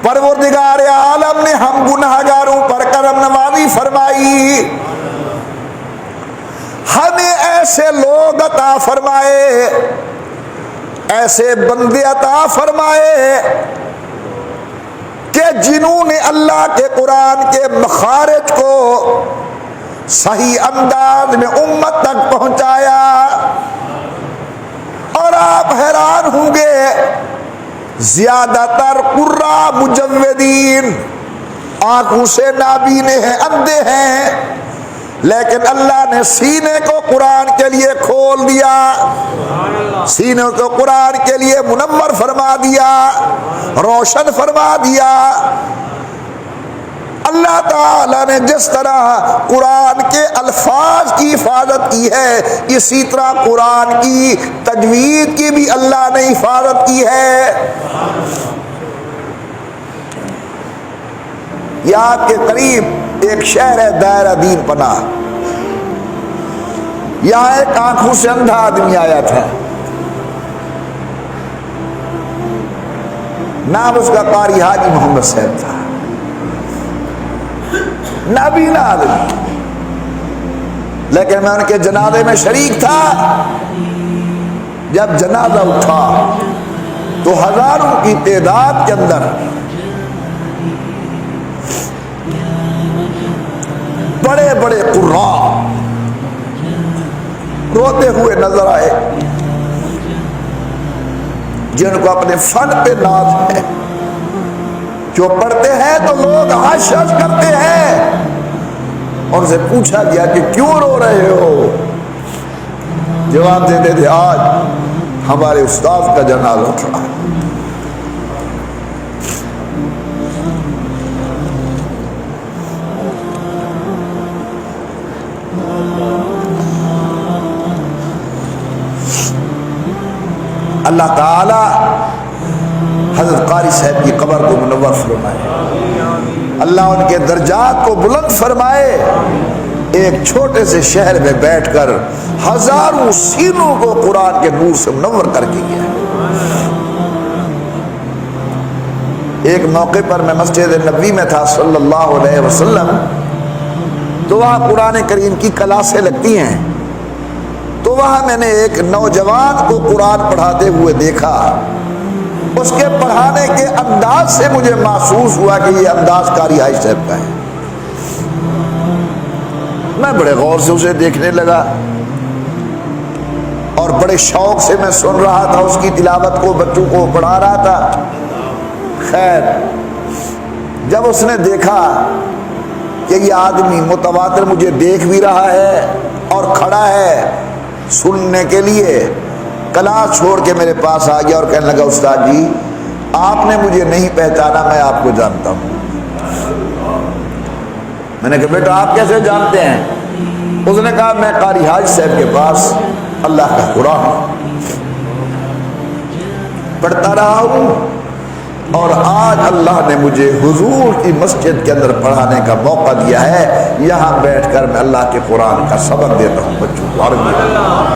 پروردگار عالم نے ہم گناہگاروں پر کرم نوازی فرمائی، ہمیں ایسے لوگ عطا فرمائے، ایسے بندے عطا فرمائے کہ جنہوں نے اللہ کے قرآن کے مخارج کو صحیح انداز میں امت تک پہنچایا۔ اور آپ حیران ہوں گے، زیادہ تر قراء مجودین آنکھوں سے نابینے ہیں، اندھے ہیں، لیکن اللہ نے سینے کو قرآن کے لیے کھول دیا، سینے کو قرآن کے لیے منور فرما دیا، روشن فرما دیا۔ اللہ تعالیٰ نے جس طرح قرآن کے الفاظ کی حفاظت کی ہے، اسی طرح قرآن کی تجوید کی بھی اللہ نے حفاظت کی ہے۔ یہ آپ کے قریب ایک شہر ہے دائرہ دین پناہ، یہاں ایک آنکھوں سے اندھا آدمی آیا تھا، نام اس کا قاری حاجی محمد صاحب تھا، نابینا آدمی، لیکن میں ان کے جنازے میں شریک تھا۔ جب جنازہ اٹھا تو ہزاروں کی تعداد کے اندر بڑے بڑے قراء روتے ہوئے نظر آئے، جن کو اپنے فن پہ ناز ہے، جو پڑھتے ہیں تو لوگ ہش ہش کرتے ہیں۔ ان سے پوچھا گیا کہ کیوں رو رہے ہو؟ جواب دیتے تھے آج ہمارے استاد کا جنازہ اٹھ رہا ہے۔ اللہ تعالی حضرت قاری صاحب کی قبر کو منور فرمائے، اللہ ان کے درجات کو بلند فرمائے۔ ایک چھوٹے سے شہر میں بیٹھ کر ہزاروں سینوں کو قرآن کے نور سے منور کر کے گیا۔ ایک موقع پر میں مسجد نبوی میں تھا صلی اللہ علیہ وسلم، تو وہاں قرآن کریم کی کلاسیں لگتی ہیں، تو وہاں میں نے ایک نوجوان کو قرآن پڑھاتے ہوئے دیکھا۔ اس کے پڑھانے کے انداز سے مجھے محسوس ہوا کہ یہ انداز قاری حاجی صاحب کا ہے۔ میں بڑے غور سے اسے دیکھنے لگا اور بڑے شوق سے میں سن رہا تھا اس کی تلاوت کو، بچوں کو پڑھا رہا تھا۔ خیر، جب اس نے دیکھا کہ یہ آدمی متواتر مجھے دیکھ بھی رہا ہے اور کھڑا ہے سننے کے لیے، کلاس چھوڑ کے میرے پاس آ گیا اور کہنے لگا استاد جی آپ نے مجھے نہیں پہچانا، میں آپ کو جانتا ہوں۔ میں نے کہا بیٹا آپ کیسے جانتے ہیں؟ اس نے کہا میں قاری حاجی صاحب کے پاس اللہ کا قرآن پڑھتا رہا ہوں، اور آج اللہ نے مجھے حضور کی مسجد کے اندر پڑھانے کا موقع دیا ہے، یہاں بیٹھ کر میں اللہ کے قرآن کا سبق دیتا ہوں بچوں کو۔